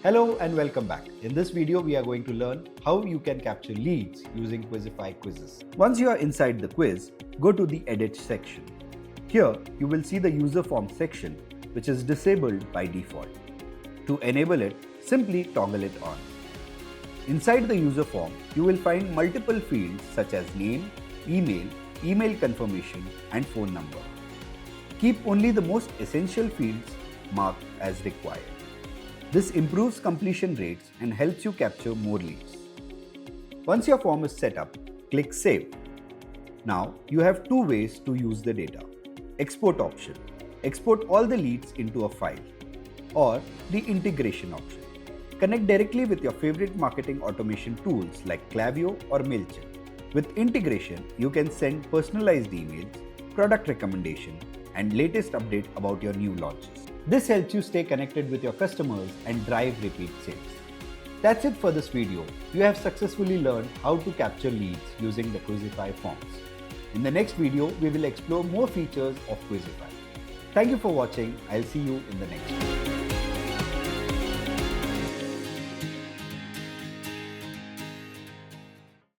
Hello and welcome back. In this video, we are going to learn how you can capture leads using Quizify quizzes. Once you are inside the quiz, go to the Edit section. Here, you will see the user form section, which is disabled by default. To enable it, simply toggle it on. Inside the user form, you will find multiple fields such as name, email confirmation, and phone number. Keep only the most essential fields marked as required. This improves completion rates and helps you capture more leads. Once your form is set up, click Save. Now you have two ways to use the data. Export option. Export all the leads into a file. Or the integration option. Connect directly with your favorite marketing automation tools like Klaviyo or MailChimp. With integration, you can send personalized emails, product recommendation, and latest update about your new launches. This helps you stay connected with your customers and drive repeat sales. That's it for this video. You have successfully learned how to capture leads using the Quizify forms. In the next video, we will explore more features of Quizify. Thank you for watching. I'll see you in the next video.